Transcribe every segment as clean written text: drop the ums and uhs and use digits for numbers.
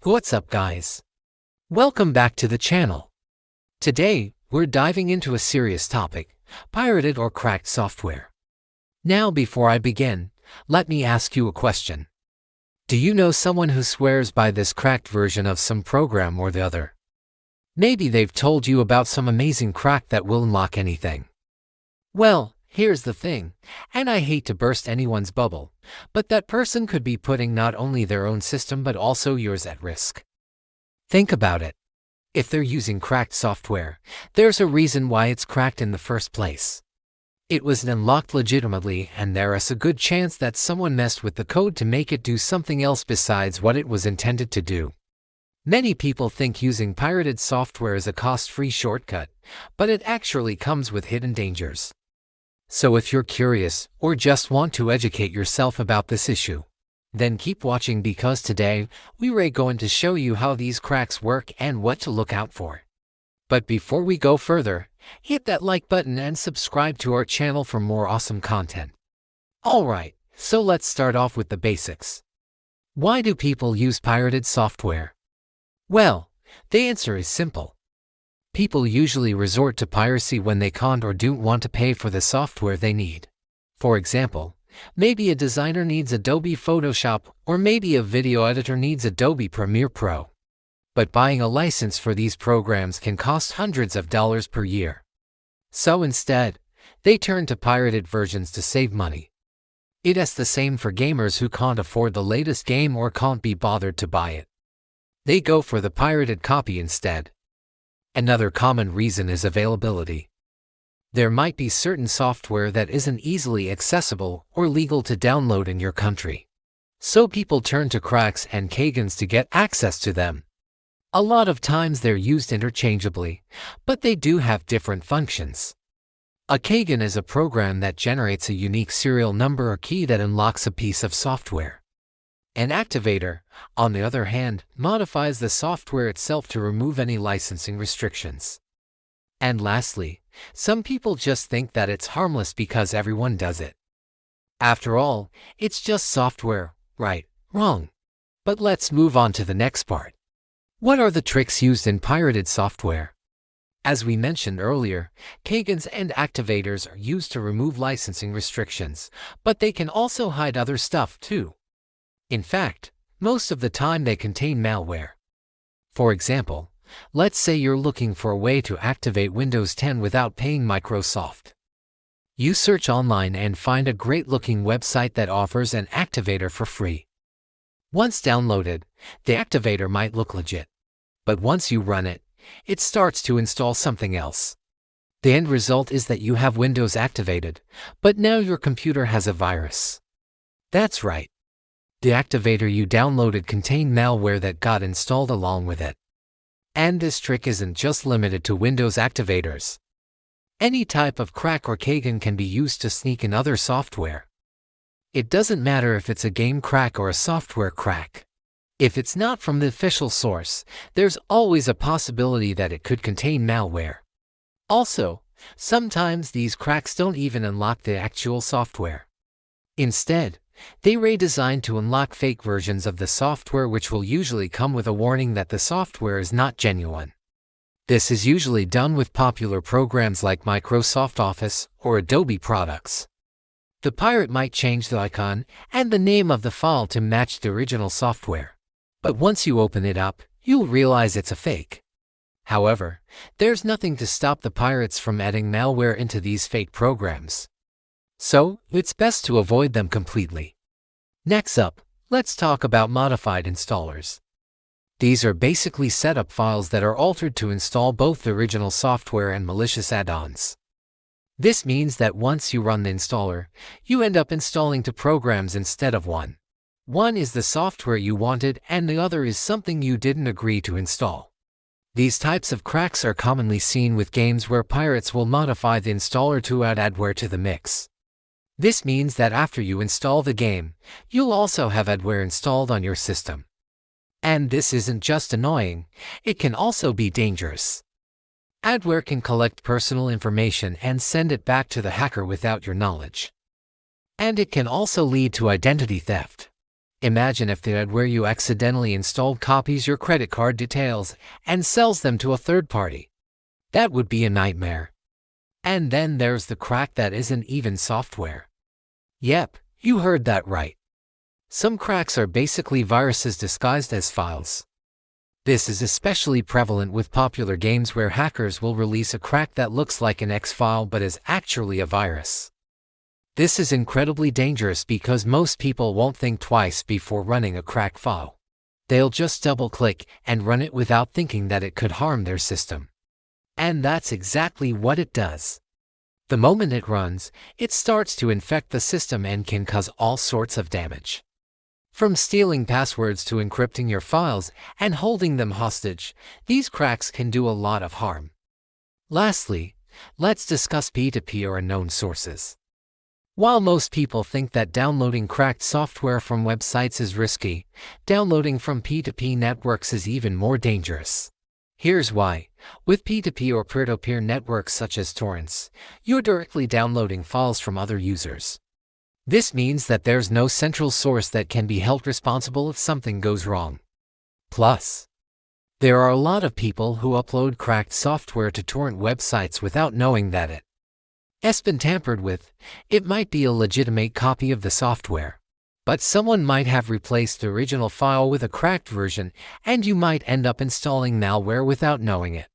What's up, guys? Welcome back to the channel. Today, we're diving into a serious topic: pirated or cracked software. Now, before I begin, let me ask you a question. Do you know someone who swears by this cracked version of some program or the other? Maybe they've told you about some amazing crack that will unlock anything. Well, here's the thing, and I hate to burst anyone's bubble, but that person could be putting not only their own system but also yours at risk. Think about it. If they're using cracked software, there's a reason why it's cracked in the first place. It was unlocked legitimately, and there's a good chance that someone messed with the code to make it do something else besides what it was intended to do. Many people think using pirated software is a cost-free shortcut, but it actually comes with hidden dangers. So if you're curious or just want to educate yourself about this issue, then keep watching, because today we're going to show you how these cracks work and what to look out for. But before we go further, hit that like button and subscribe to our channel for more awesome content. Alright, so let's start off with the basics. Why do people use pirated software? Well, the answer is simple. People usually resort to piracy when they can't or don't want to pay for the software they need. For example, maybe a designer needs Adobe Photoshop, or maybe a video editor needs Adobe Premiere Pro. But buying a license for these programs can cost hundreds of dollars per year. So instead, they turn to pirated versions to save money. It's the same for gamers who can't afford the latest game or can't be bothered to buy it. They go for the pirated copy instead. Another common reason is availability. There might be certain software that isn't easily accessible or legal to download in your country. So people turn to cracks and Kagans to get access to them. A lot of times they're used interchangeably, but they do have different functions. A Kagan is a program that generates a unique serial number or key that unlocks a piece of software. An activator, on the other hand, modifies the software itself to remove any licensing restrictions. And lastly, some people just think that it's harmless because everyone does it. After all, it's just software, right? Wrong. But let's move on to the next part. What are the tricks used in pirated software? As we mentioned earlier, Kagans and activators are used to remove licensing restrictions, but they can also hide other stuff too. In fact, most of the time they contain malware. For example, let's say you're looking for a way to activate Windows 10 without paying Microsoft. You search online and find a great-looking website that offers an activator for free. Once downloaded, the activator might look legit. But once you run it, it starts to install something else. The end result is that you have Windows activated, but now your computer has a virus. That's right. The activator you downloaded contained malware that got installed along with it. And this trick isn't just limited to Windows activators. Any type of crack or Kagan can be used to sneak in other software. It doesn't matter if it's a game crack or a software crack. If it's not from the official source, there's always a possibility that it could contain malware. Also, sometimes these cracks don't even unlock the actual software. Instead, they're designed to unlock fake versions of the software, which will usually come with a warning that the software is not genuine. This is usually done with popular programs like Microsoft Office or Adobe products. The pirate might change the icon and the name of the file to match the original software. But once you open it up, you'll realize it's a fake. However, there's nothing to stop the pirates from adding malware into these fake programs. So, it's best to avoid them completely. Next up, let's talk about modified installers. These are basically setup files that are altered to install both the original software and malicious add-ons. This means that once you run the installer, you end up installing two programs instead of one. One is the software you wanted and the other is something you didn't agree to install. These types of cracks are commonly seen with games where pirates will modify the installer to add adware to the mix. This means that after you install the game, you'll also have adware installed on your system. And this isn't just annoying, it can also be dangerous. Adware can collect personal information and send it back to the hacker without your knowledge. And it can also lead to identity theft. Imagine if the ad where you accidentally installed copies your credit card details and sells them to a third party. That would be a nightmare. And then there's the crack that isn't even software. Yep, you heard that right. Some cracks are basically viruses disguised as files. This is especially prevalent with popular games where hackers will release a crack that looks like an X file but is actually a virus. This is incredibly dangerous because most people won't think twice before running a cracked file. They'll just double-click and run it without thinking that it could harm their system. And that's exactly what it does. The moment it runs, it starts to infect the system and can cause all sorts of damage. From stealing passwords to encrypting your files and holding them hostage, these cracks can do a lot of harm. Lastly, let's discuss P2P or unknown sources. While most people think that downloading cracked software from websites is risky, downloading from P2P networks is even more dangerous. Here's why. With P2P or peer-to-peer networks such as torrents, you're directly downloading files from other users. This means that there's no central source that can be held responsible if something goes wrong. Plus, there are a lot of people who upload cracked software to torrent websites without knowing that it's been tampered with. It might be a legitimate copy of the software, but someone might have replaced the original file with a cracked version, and you might end up installing malware without knowing it.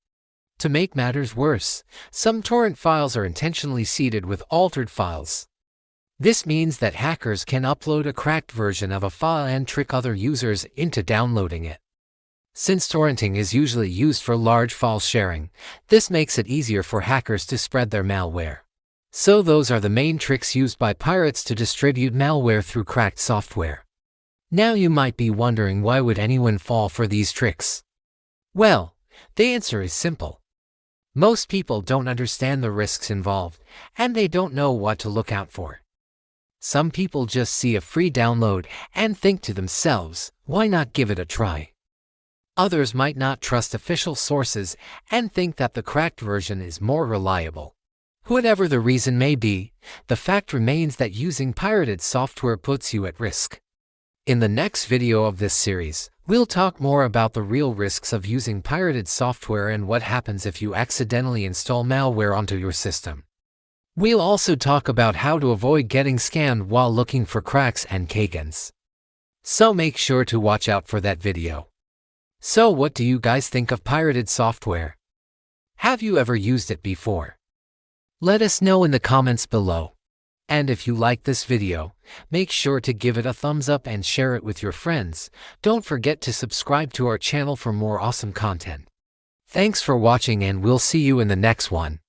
To make matters worse, some torrent files are intentionally seeded with altered files. This means that hackers can upload a cracked version of a file and trick other users into downloading it. Since torrenting is usually used for large file sharing, this makes it easier for hackers to spread their malware. So those are the main tricks used by pirates to distribute malware through cracked software. Now you might be wondering, why would anyone fall for these tricks? Well, the answer is simple. Most people don't understand the risks involved, and they don't know what to look out for. Some people just see a free download and think to themselves, why not give it a try? Others might not trust official sources and think that the cracked version is more reliable. Whatever the reason may be, the fact remains that using pirated software puts you at risk. In the next video of this series, we'll talk more about the real risks of using pirated software and what happens if you accidentally install malware onto your system. We'll also talk about how to avoid getting scammed while looking for cracks and kagans. So make sure to watch out for that video. So what do you guys think of pirated software? Have you ever used it before? Let us know in the comments below. And if you like this video, make sure to give it a thumbs up and share it with your friends. Don't forget to subscribe to our channel for more awesome content. Thanks for watching, and we'll see you in the next one.